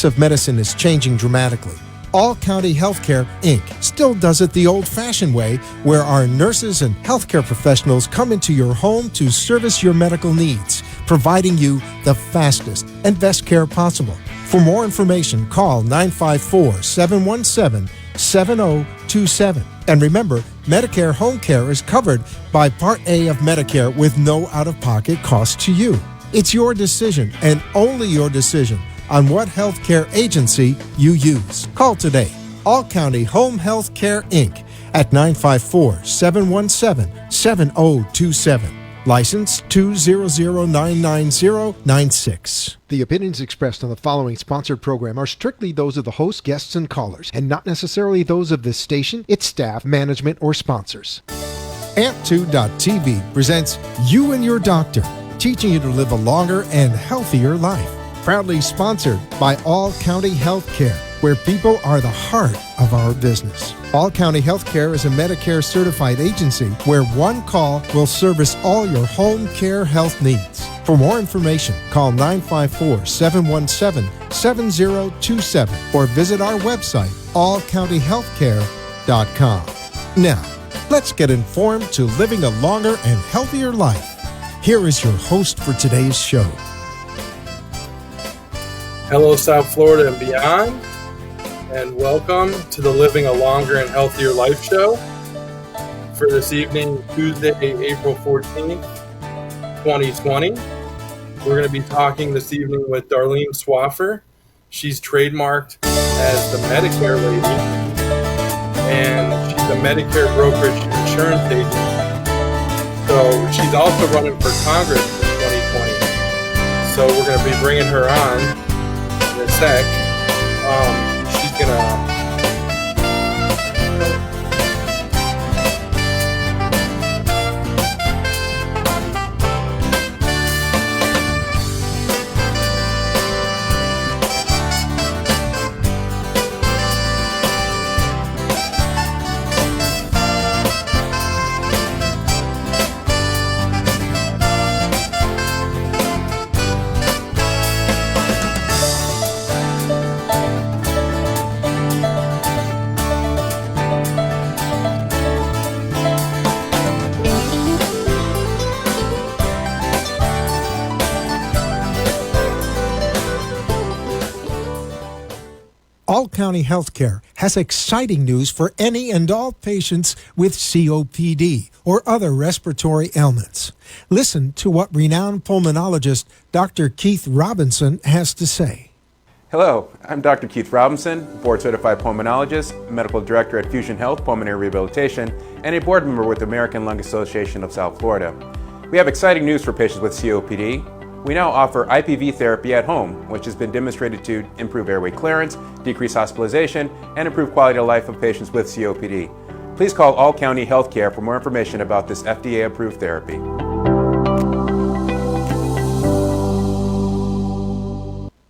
practice of medicine is changing dramatically. All County Healthcare, Inc. still does it the old-fashioned way, where our nurses and healthcare professionals come into your home to service your medical needs, providing you the fastest and best care possible. For more information, call 954-717-7027. And remember, Medicare Home Care is covered by Part A of Medicare with no out-of-pocket cost to you. It's your decision, and only your decision, on what healthcare agency you use. Call today. All County Home Health Care, Inc. at 954-717-7027. License 200999096. The opinions expressed on the following sponsored program are strictly those of the host, guests, and callers, and not necessarily those of this station, its staff, management, or sponsors. Amp2.tv presents You and Your Doctor, teaching you to live a longer and healthier life. Proudly sponsored by All County Healthcare, where people are the heart of our business. All County Healthcare is a Medicare certified agency where one call will service all your home care health needs. For more information, call 954-717-7027 or visit our website, allcountyhealthcare.com. Now, let's get informed to living a longer and healthier life. Here is your host for today's show. Hello, South Florida and beyond, and welcome to the Living a Longer and Healthier Life show for this evening, Tuesday, April 14th, 2020. We're going to be talking this evening with Darlene Swaffar. She's trademarked as the Medicare lady, and she's a Medicare brokerage insurance agent. So she's also running for Congress in 2020. So we're going to be bringing her on in a sec. She's gonna All County Healthcare has exciting news for any and all patients with COPD or other respiratory ailments. Listen to what renowned pulmonologist Dr. Keith Robinson has to say. Hello, I'm Dr. Keith Robinson, board-certified pulmonologist, medical director at Fusion Health Pulmonary Rehabilitation, and a board member with the American Lung Association of South Florida. We have exciting news for patients with COPD. We now offer IPV therapy at home, which has been demonstrated to improve airway clearance, decrease hospitalization, and improve quality of life of patients with COPD. Please call All County Healthcare for more information about this FDA-approved therapy.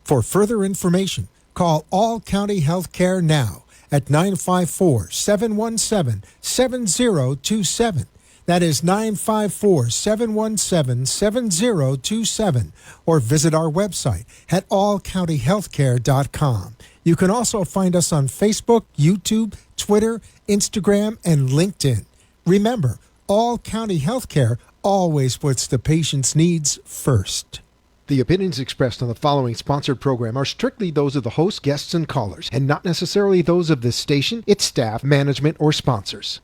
For further information, call All County Healthcare now at 954-717-7027. That is 954-717-7027, or visit our website at allcountyhealthcare.com. You can also find us on Facebook, YouTube, Twitter, Instagram, and LinkedIn. Remember, All County Healthcare always puts the patient's needs first. The opinions expressed on the following sponsored program are strictly those of the host, guests, and callers, and not necessarily those of this station, its staff, management, or sponsors.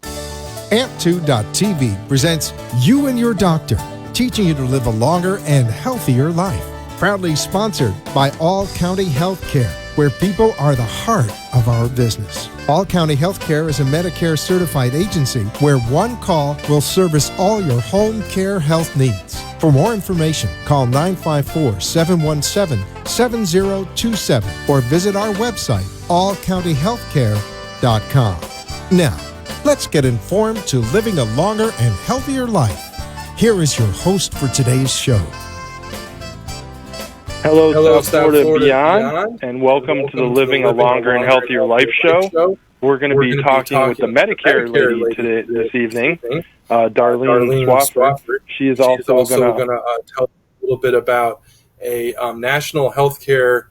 Amp2.tv presents You and Your Doctor, teaching you to live a longer and healthier life. Proudly sponsored by All County Healthcare, where people are the heart of our business. All County Healthcare is a Medicare certified agency where one call will service all your home care health needs. For more information, call 954-717-7027 or visit our website, allcountyhealthcare.com. Now, let's get informed to living a longer and healthier life. Here is your host for today's show. Hello, South Florida and beyond, and welcome to the Living a Longer and Healthier Life show. We're going to be talking with the Medicare lady this evening, Darlene Swaffar. She is also going to tell a little bit about a national healthcare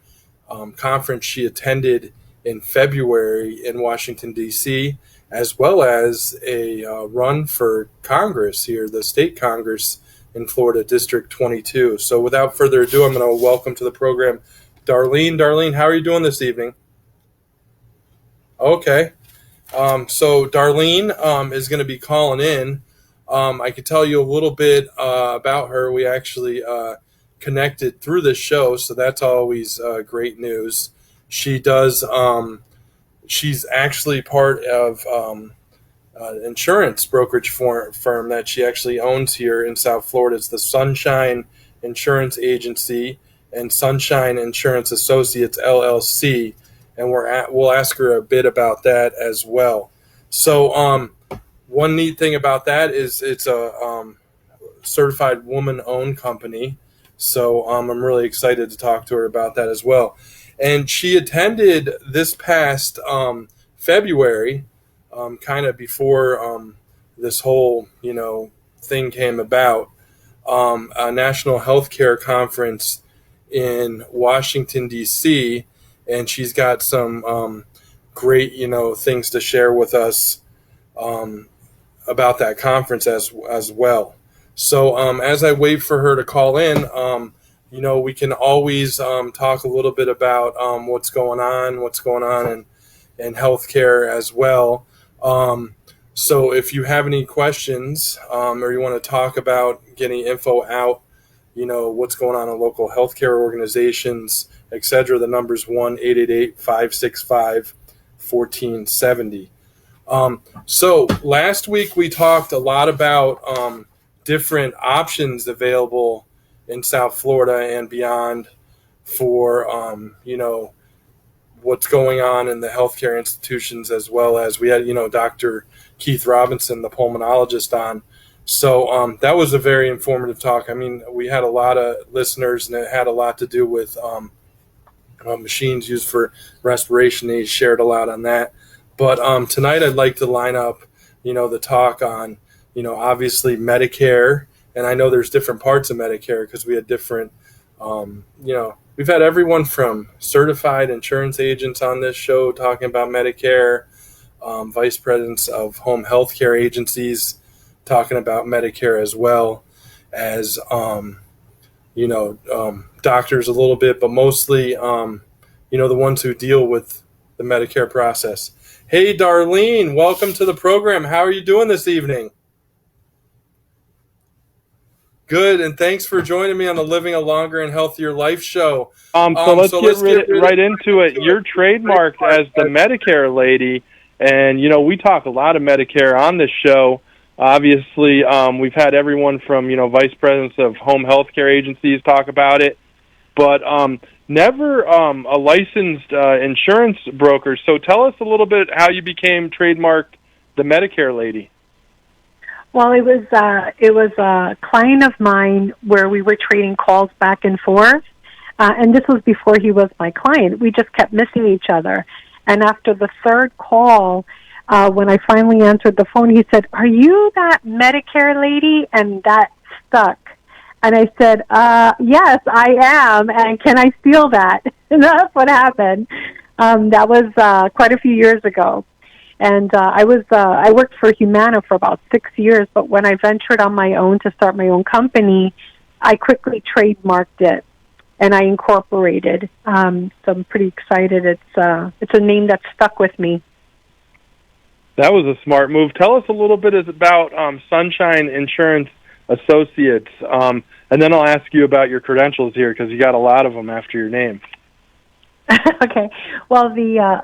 conference she attended in February in Washington, D.C., as well as a run for Congress here, the state Congress in Florida, District 22. So without further ado, I'm going to welcome to the program Darlene. Darlene, how are you doing this evening? Okay. So Darlene is going to be calling in. I can tell you a little bit about her. We actually connected through this show, so that's always great news. She does. She's actually part of an insurance brokerage firm that she actually owns here in South Florida. It's the Sunshine Insurance Agency and Sunshine Insurance Associates, LLC. And we'll ask her a bit about that as well. So one neat thing about that is it's a certified woman-owned company. So I'm really excited to talk to her about that as well. And she attended this past February, kind of before this whole thing came about, a national healthcare conference in Washington, D.C., and she's got some great, things to share with us about that conference as well. So as I wait for her to call in, we can always talk a little bit about what's going on in healthcare as well. So if you have any questions or you want to talk about getting info out, what's going on in local healthcare organizations, etc., the number's 1-888-565-1470. So last week we talked a lot about different options available in South Florida and beyond for, what's going on in the healthcare institutions, as well as we had, Dr. Keith Robinson, the pulmonologist, on. So that was a very informative talk. I mean, we had a lot of listeners, and it had a lot to do with machines used for respiration. He shared a lot on that. But tonight I'd like to line up, the talk on, obviously Medicare. And I know there's different parts of Medicare because we had different, we've had everyone from certified insurance agents on this show talking about Medicare, vice presidents of home health care agencies talking about Medicare, as well as, doctors a little bit, but mostly, the ones who deal with the Medicare process. Hey, Darlene, welcome to the program. How are you doing this evening? Good, and thanks for joining me on the Living a Longer and Healthier Life show. So let's get right into it. You're trademarked as the Medicare lady, and, we talk a lot of Medicare on this show. Obviously, we've had everyone from, vice presidents of home health care agencies talk about it, but never a licensed insurance broker. So tell us a little bit how you became trademarked the Medicare lady. Well, it was a client of mine where we were trading calls back and forth, and this was before he was my client. We just kept missing each other, and after the third call, when I finally answered the phone, he said, "Are you that Medicare lady?" And that stuck. And I said, "Yes, I am, and can I steal that?" And that's what happened. That was quite a few years ago. And I worked for Humana for about 6 years, but when I ventured on my own to start my own company, I quickly trademarked it, and I incorporated. So I'm pretty excited. It's a name that stuck with me. That was a smart move. Tell us a little bit about Sunshine Insurance Associates, and then I'll ask you about your credentials here because you got a lot of them after your name. Okay. Well, the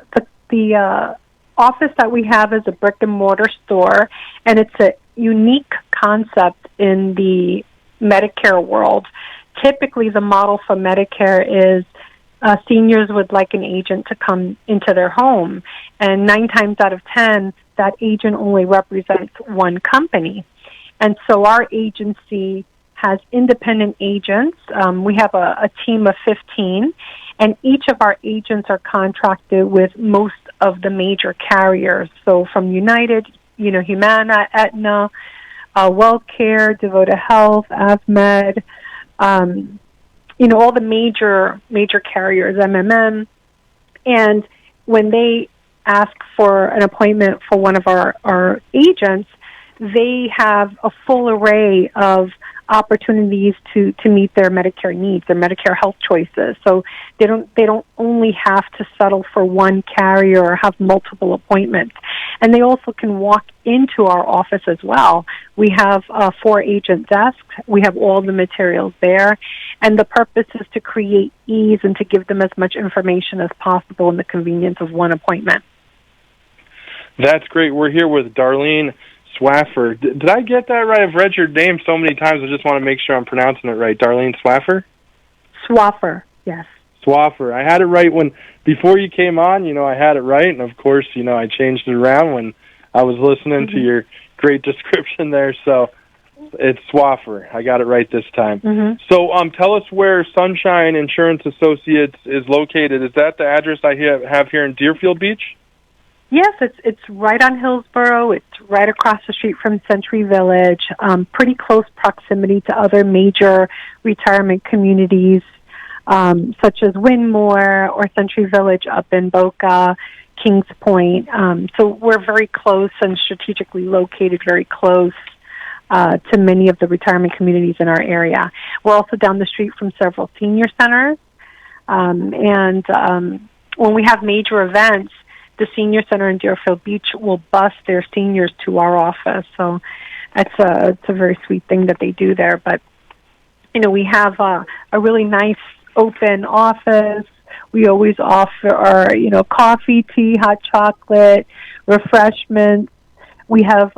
office that we have is a brick and mortar store, and it's a unique concept in the Medicare world. Typically, the model for Medicare is seniors would like an agent to come into their home, and 9 times out of 10, that agent only represents one company. And so our agency has independent agents. We have a team of 15, and each of our agents are contracted with most of the major carriers. So from United, Humana, Aetna, WellCare, Devoted Health, AvMed, all the major carriers, MMM, and when they ask for an appointment for one of our agents, they have a full array of opportunities to meet their Medicare needs, their Medicare health choices. So they don't only have to settle for one carrier or have multiple appointments. And they also can walk into our office as well. We have a 4-agent desk. We have all the materials there. And the purpose is to create ease and to give them as much information as possible in the convenience of one appointment. That's great. We're here with Darlene Swaffar. Did I get that right? I've read your name so many times, I just want to make sure I'm pronouncing it right. Darlene Swaffar? Swaffar, yes. Swaffar. I had it right before you came on, I had it right, and of course, I changed it around when I was listening to your great description there, so it's Swaffar. I got it right this time. So tell us where Sunshine Insurance Associates is located. Is that the address I have here in Deerfield Beach? Yes, it's right on Hillsborough. It's right across the street from Century Village, pretty close proximity to other major retirement communities, such as Wynmore or Century Village up in Boca, Kings Point. So we're very close and strategically located very close to many of the retirement communities in our area. We're also down the street from several senior centers. And when we have major events, the Senior Center in Deerfield Beach will bus their seniors to our office. So it's a very sweet thing that they do there. But, we have a really nice open office. We always offer our, coffee, tea, hot chocolate, refreshments. We have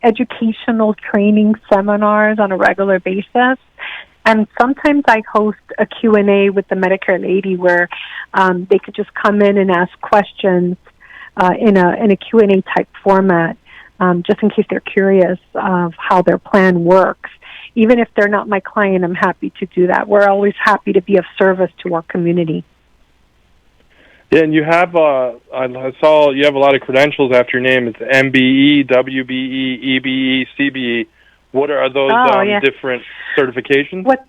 educational training seminars on a regular basis. And sometimes I host a Q&A with the Medicare lady where they could just come in and ask questions in a Q&A type format, just in case they're curious of how their plan works. Even if they're not my client, I'm happy to do that. We're always happy to be of service to our community. Yeah, and you have, I saw you have a lot of credentials after your name. It's MBE, WBE, EBE, CBE. What are those different certifications? What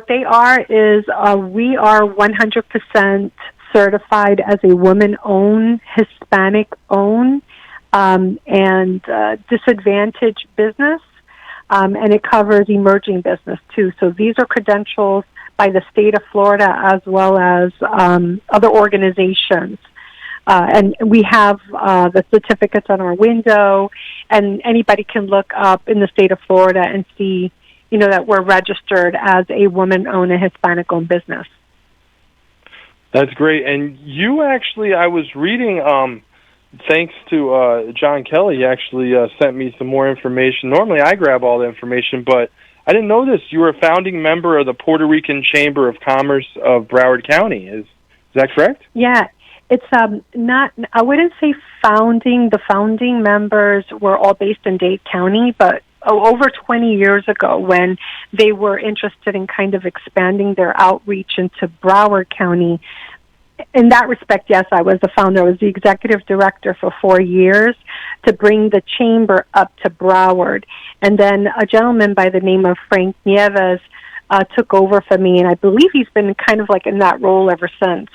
they are is we are 100% certified as a woman-owned, Hispanic-owned, and disadvantaged business, and it covers emerging business too. So these are credentials by the state of Florida as well as other organizations. And we have the certificates on our window, and anybody can look up in the state of Florida and see, that we're registered as a woman-owned and Hispanic-owned business. That's great. And you actually, I was reading, thanks to John Kelly, he actually sent me some more information. Normally I grab all the information, but I didn't know this. You were a founding member of the Puerto Rican Chamber of Commerce of Broward County. Is that correct? Yeah. It's not, I wouldn't say founding. The founding members were all based in Dade County, but over 20 years ago when they were interested in kind of expanding their outreach into Broward County. In that respect, yes, I was the founder. I was the executive director for 4 years to bring the chamber up to Broward. And then a gentleman by the name of Frank Nieves took over for me, and I believe he's been kind of like in that role ever since.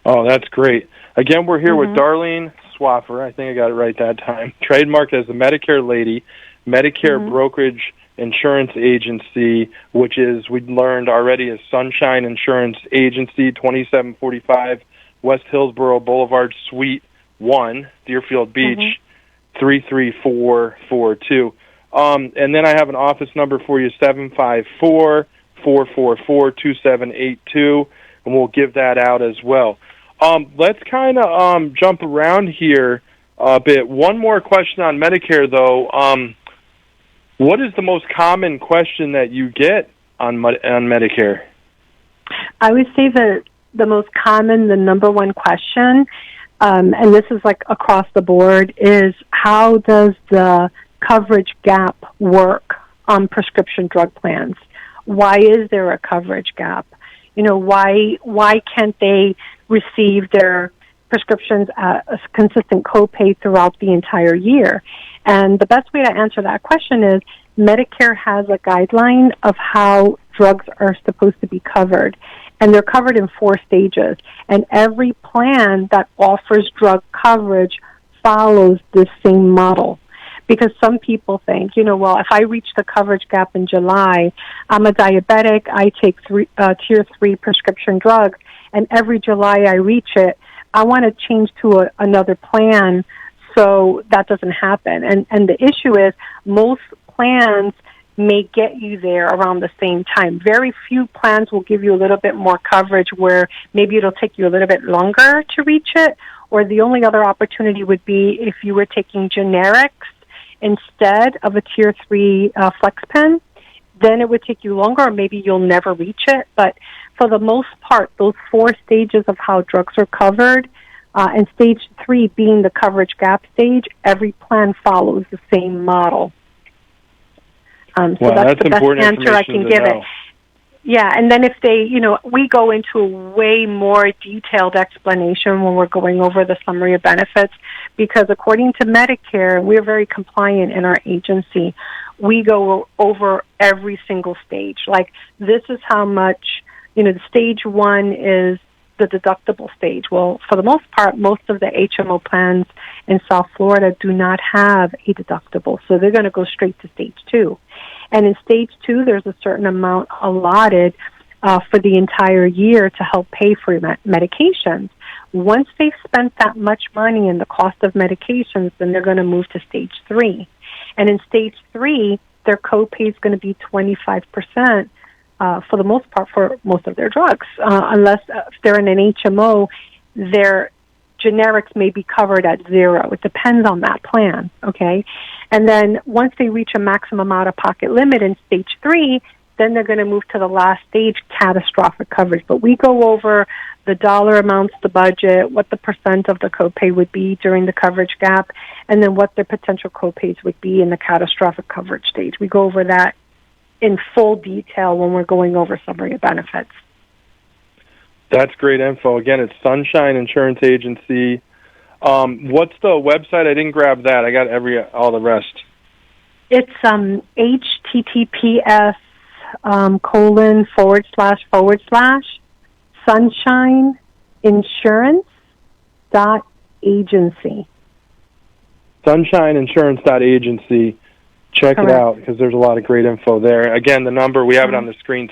Oh, that's great. Again, we're here with Darlene Swaffar. I think I got it right that time. Trademarked as the Medicare Lady, Medicare Brokerage Insurance Agency, which is, we learned already, is Sunshine Insurance Agency, 2745 West Hillsborough Boulevard, Suite 1, Deerfield Beach, 33442. And then I have an office number for you, 754-444-2782, and we'll give that out as well. Let's kind of jump around here a bit. One more question on Medicare, though. What is the most common question that you get on Medicare? I would say that the most common, the number one question, and this is like across the board, is how does the coverage gap work on prescription drug plans? Why is there a coverage gap? Why can't they receive their prescriptions at a consistent copay throughout the entire year? And the best way to answer that question is Medicare has a guideline of how drugs are supposed to be covered. And they're covered in 4 stages. And every plan that offers drug coverage follows this same model. Because some people think, well, if I reach the coverage gap in July, I'm a diabetic, I take tier 3 prescription drugs, and every July I reach it, I want to change to another plan so that doesn't happen. And the issue is most plans may get you there around the same time. Very few plans will give you a little bit more coverage where maybe it'll take you a little bit longer to reach it, or the only other opportunity would be if you were taking generics instead of a tier 3 flex pen. Then it would take you longer, or maybe you'll never reach it. But for the most part, those 4 stages of how drugs are covered, and stage 3 being the coverage gap stage, every plan follows the same model. So that's the best answer I can give it. Yeah, and then if they, we go into a way more detailed explanation when we're going over the summary of benefits, because according to Medicare, we're very compliant in our agency. We go over every single stage. Like, this is how much, the stage 1 is the deductible stage. Well, for the most part, most of the HMO plans in South Florida do not have a deductible, so they're going to go straight to stage 2. And in stage 2, there's a certain amount allotted for the entire year to help pay for medications. Once they've spent that much money in the cost of medications, then they're going to move to stage 3. And in stage 3, their copay is going to be 25%. For the most part, for most of their drugs, unless if they're in an HMO, their generics may be covered at 0. It depends on that plan, okay? And then once they reach a maximum out-of-pocket limit in stage 3, then they're going to move to the last stage, catastrophic coverage. But we go over the dollar amounts, the budget, what the percent of the copay would be during the coverage gap, and then what their potential copays would be in the catastrophic coverage stage. We go over that in full detail when we're going over summary of benefits. That's great info. Again, it's Sunshine Insurance Agency. What's the website? I didn't grab that. I got all the rest. It's https / sunshine-insurance.agency. Sunshine-insurance.agency. Check Correct. It out, because there's a lot of great info there. Again, the number, we have it on the screen,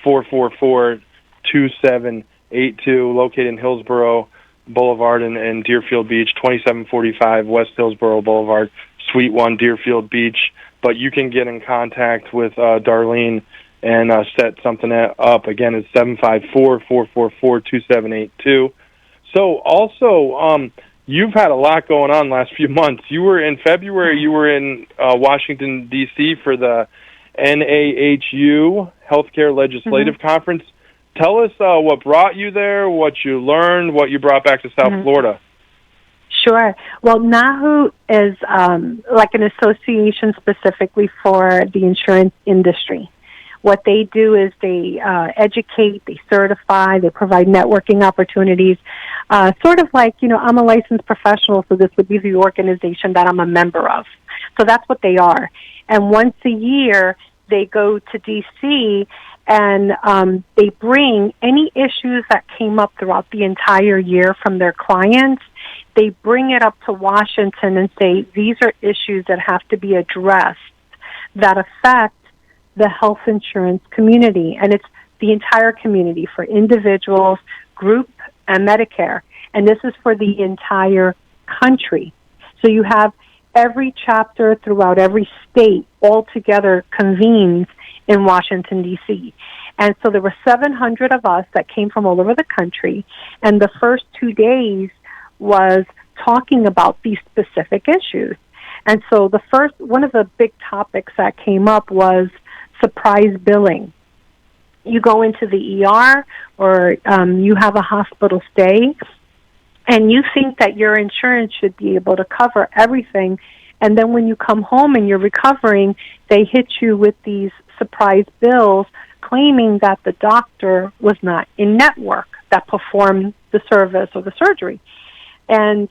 754-444-2782, located in Hillsborough Boulevard and Deerfield Beach, 2745 West Hillsborough Boulevard, Suite 1, Deerfield Beach. But you can get in contact with Darlene and set something up. Again, it's 754-444-2782. So also, you've had a lot going on last few months. You were in February, you were in Washington, D.C. for the NAHU Healthcare Legislative Conference. Tell us what brought you there, what you learned, what you brought back to South Florida. Sure. Well, NAHU is like an association specifically for the insurance industry. What they do is they educate, they certify, they provide networking opportunities, sort of like, I'm a licensed professional, so this would be the organization that I'm a member of. So that's what they are. And once a year, they go to D.C., and they bring any issues that came up throughout the entire year from their clients. They bring it up to Washington and say, these are issues that have to be addressed that affect the health insurance community. And it's the entire community for individuals, group, and Medicare. And this is for the entire country. So you have every chapter throughout every state all together convenes in Washington, D.C. And so there were 700 of us that came from all over the country, and the first 2 days was talking about these specific issues. And so one of the big topics that came up was surprise billing. You go into the ER or you have a hospital stay, and you think that your insurance should be able to cover everything, and then when you come home and you're recovering, they hit you with these surprise bills claiming that the doctor was not in network that performed the service or the surgery. And,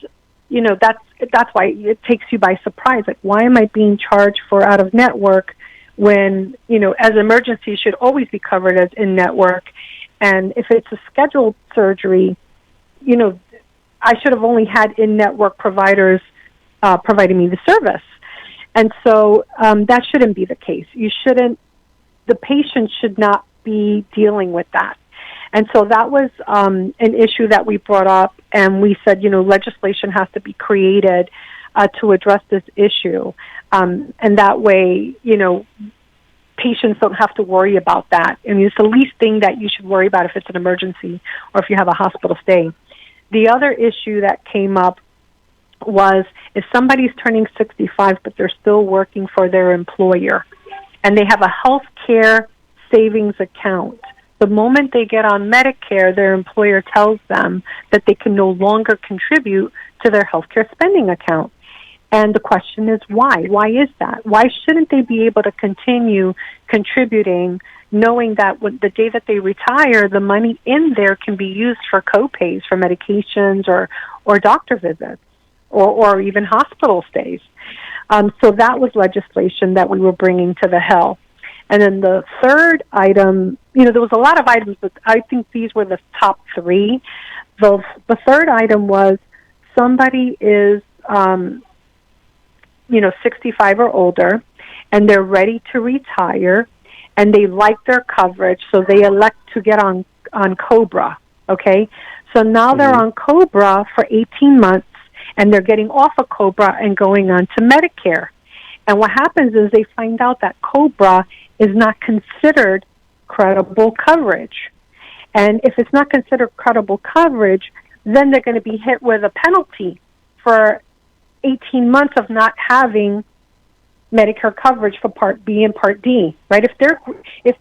that's why it takes you by surprise. Like, why am I being charged for out of network when, as emergency should always be covered as in-network. And if it's a scheduled surgery, I should have only had in-network providers providing me the service. And so that shouldn't be the case. The patient should not be dealing with that. And so that was an issue that we brought up, and we said, legislation has to be created to address this issue. And that way, patients don't have to worry about that. I mean, it's the least thing that you should worry about if it's an emergency or if you have a hospital stay. The other issue that came up was if somebody's turning 65 but they're still working for their employer and they have a health care savings account, the moment they get on Medicare, their employer tells them that they can no longer contribute to their health care spending account. And the question is why? Why is that? Why shouldn't they be able to continue contributing, knowing that the day that they retire, the money in there can be used for co-pays for medications or doctor visits or even hospital stays? So that was legislation that we were bringing to the Hill. And then the third item, there was a lot of items, but I think these were the top three. The third item was somebody is 65 or older, and they're ready to retire, and they like their coverage, so they elect to get on COBRA, okay? So now they're on COBRA for 18 months, and they're getting off of COBRA and going on to Medicare. And what happens is they find out that COBRA is not considered credible coverage. And if it's not considered credible coverage, then they're going to be hit with a penalty for 18 months of not having Medicare coverage for Part B and Part D, right? If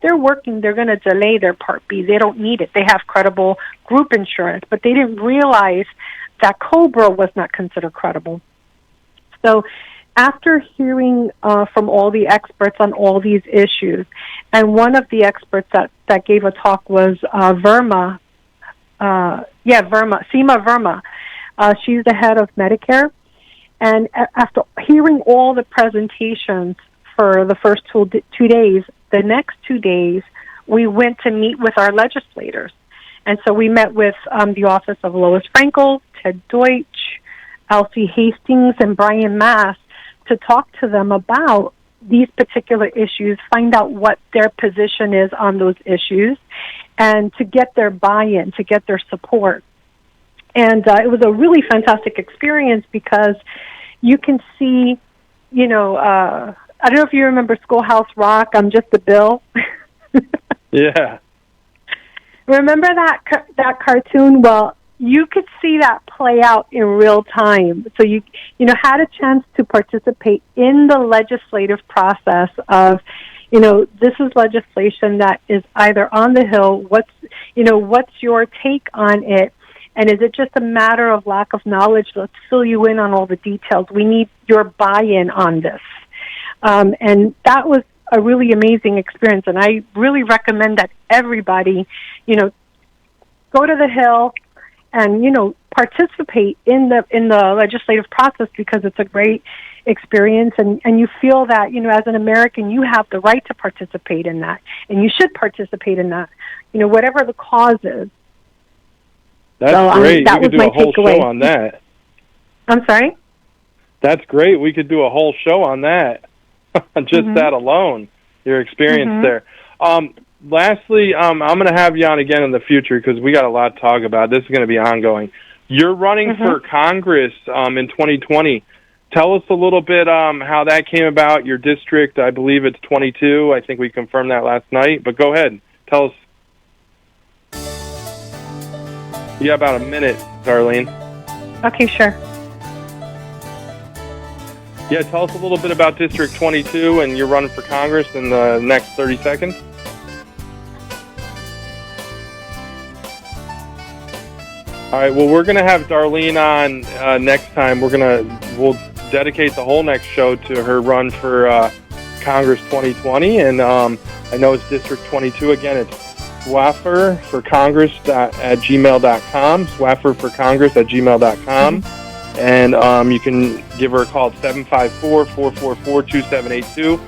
they're working, they're going to delay their Part B. They don't need it. They have credible group insurance, but they didn't realize that COBRA was not considered credible. So after hearing from all the experts on all these issues, and one of the experts that gave a talk was Seema Verma. She's the head of Medicare. And after hearing all the presentations for the first 2 days, the next 2 days, we went to meet with our legislators. And so we met with the office of Lois Frankel, Ted Deutsch, Elsie Hastings, and Brian Mass to talk to them about these particular issues, find out what their position is on those issues, and to get their buy-in, to get their support. And it was a really fantastic experience because you can see, I don't know if you remember Schoolhouse Rock, I'm Just a Bill. Yeah. Remember that cartoon? Well, you could see that play out in real time. So you had a chance to participate in the legislative process of, this is legislation that is either on the Hill. What's your take on it? And is it just a matter of lack of knowledge? Let's fill you in on all the details. We need your buy-in on this. And that was a really amazing experience. And I really recommend that everybody, go to the Hill and, participate in the legislative process because it's a great experience. And you feel that, as an American, you have the right to participate in that. And you should participate in that, whatever the cause is. That's great. We could do a whole show on that. I'm sorry? That's great. We could do a whole show on that. Just that alone, your experience there. Lastly, I'm going to have you on again in the future because we got a lot to talk about. This is going to be ongoing. You're running for Congress in 2020. Tell us a little bit how that came about, your district. I believe it's 22. I think we confirmed that last night. But go ahead. Tell us. You got about a minute, Darlene. Okay, sure. Yeah, tell us a little bit about District 22 and you're running for Congress in the next 30 seconds. All right, well, we're going to have Darlene on next time. We'll dedicate the whole next show to her run for Congress 2020. And I know it's District 22. Again, it's Swaffar for Congress at gmail.com, Swaffar for Congress at gmail.com. And you can give her a call at 754-444-2782.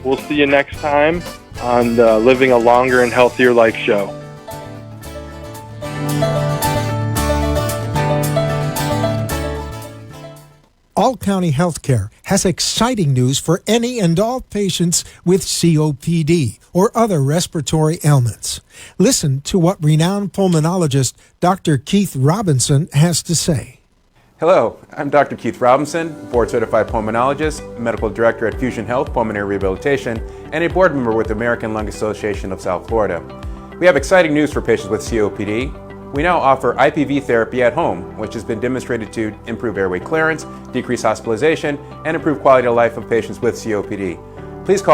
We'll see you next time on the Living a Longer and Healthier Life show. All County Healthcare has exciting news for any and all patients with COPD or other respiratory ailments. Listen to what renowned pulmonologist Dr. Keith Robinson has to say. Hello, I'm Dr. Keith Robinson, board-certified pulmonologist, medical director at Fusion Health Pulmonary Rehabilitation, and a board member with the American Lung Association of South Florida. We have exciting news for patients with COPD. We now offer IPV therapy at home, which has been demonstrated to improve airway clearance, decrease hospitalization, and improve quality of life of patients with COPD. Please call